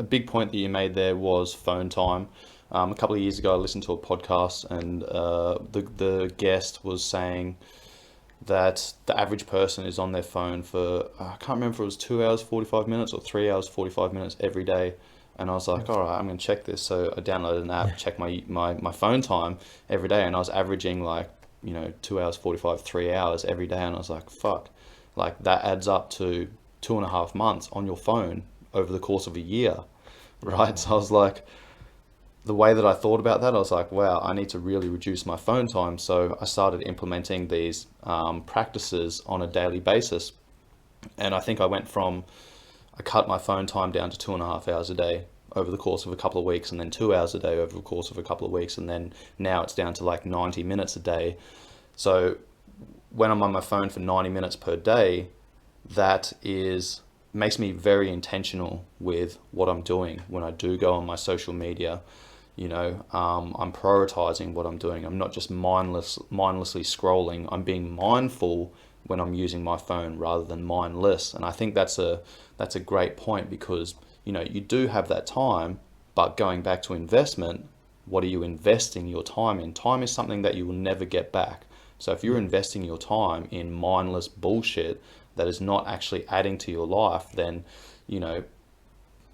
a big point that you made there was phone time. A couple of years ago, I listened to a podcast, and the guest was saying that the average person is on their phone for, I can't remember if it was 2 hours 45 minutes or 3 hours 45 minutes every day. And I was like, all right, I'm going to check this. So I downloaded an app, checked my phone time every day, and I was averaging like, 2 hours 45, 3 hours every day. And I was like, fuck, like that adds up to 2.5 months on your phone over the course of a year, right? So I was like, the way that I thought about that, I was like, wow, I need to really reduce my phone time. So I started implementing these practices on a daily basis. And I think I cut my phone time down to 2.5 hours a day over the course of a couple of weeks, and then 2 hours a day over the course of a couple of weeks. And then now it's down to like 90 minutes a day. So when I'm on my phone for 90 minutes per day, that is makes me very intentional with what I'm doing when I do go on my social media. I'm prioritizing what I'm doing. I'm not just mindlessly scrolling. I'm being mindful when I'm using my phone rather than mindless. And I think that's a great point, because you do have that time, but going back to investment, what are you investing your time in? Time is something that you will never get back. So if you're investing your time in mindless bullshit that is not actually adding to your life, then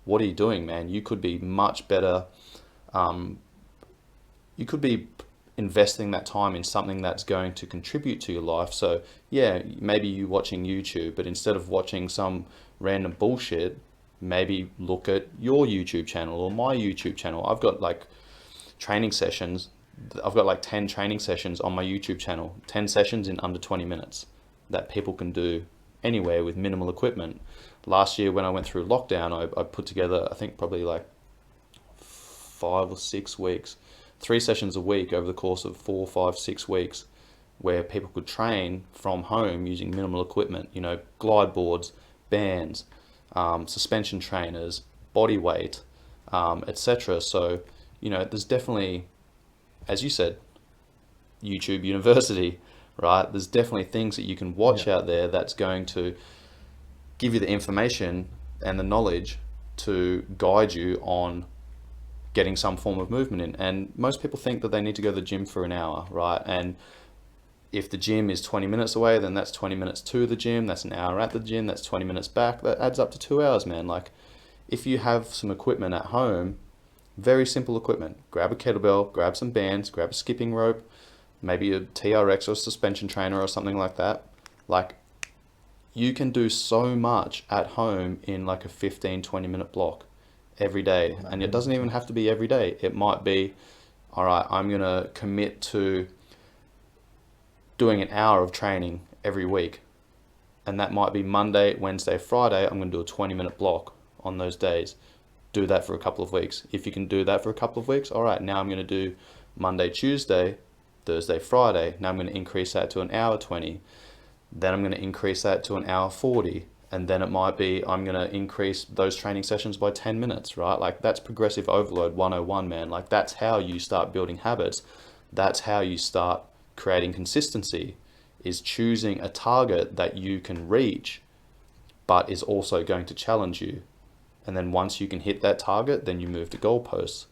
what are you doing, man? You could be much better. You could be investing that time in something that's going to contribute to your life. So yeah, maybe you watching YouTube, but instead of watching some random bullshit, maybe look at your YouTube channel or my YouTube channel. I've got like training sessions. I've got like 10 training sessions on my YouTube channel, 10 sessions in under 20 minutes that people can do anywhere with minimal equipment. Last year when I went through lockdown, I put together, I think probably like 5 or 6 weeks, 3 sessions a week over the course of 4, 5, 6 weeks, where people could train from home using minimal equipment, glide boards, bands, suspension trainers, body weight, etc. So, there's definitely, as you said, YouTube University, right? There's definitely things that you can watch out there that's going to give you the information and the knowledge to guide you on getting some form of movement in. And most people think that they need to go to the gym for an hour, right? And if the gym is 20 minutes away, then that's 20 minutes to the gym, that's an hour at the gym, that's 20 minutes back, that adds up to 2 hours, man. Like, if you have some equipment at home, very simple equipment, grab a kettlebell, grab some bands, grab a skipping rope, maybe a TRX or suspension trainer or something like that. Like, you can do so much at home in like a 15-20 minute block every day. And it doesn't even have to be every day. It might be, all right, I'm going to commit to doing an hour of training every week. And that might be Monday, Wednesday, Friday. I'm going to do a 20-minute block on those days. Do that for a couple of weeks. If you can do that for a couple of weeks, all right, now I'm going to do Monday, Tuesday, Thursday, Friday. Now I'm going to increase that to an hour 20. Then I'm going to increase that to an hour 40. And then it might be I'm going to increase those training sessions by 10 minutes, right? Like, that's progressive overload 101, man. Like, that's how you start building habits. That's how you start creating consistency, is choosing a target that you can reach, but is also going to challenge you. And then once you can hit that target, then you move to goalposts.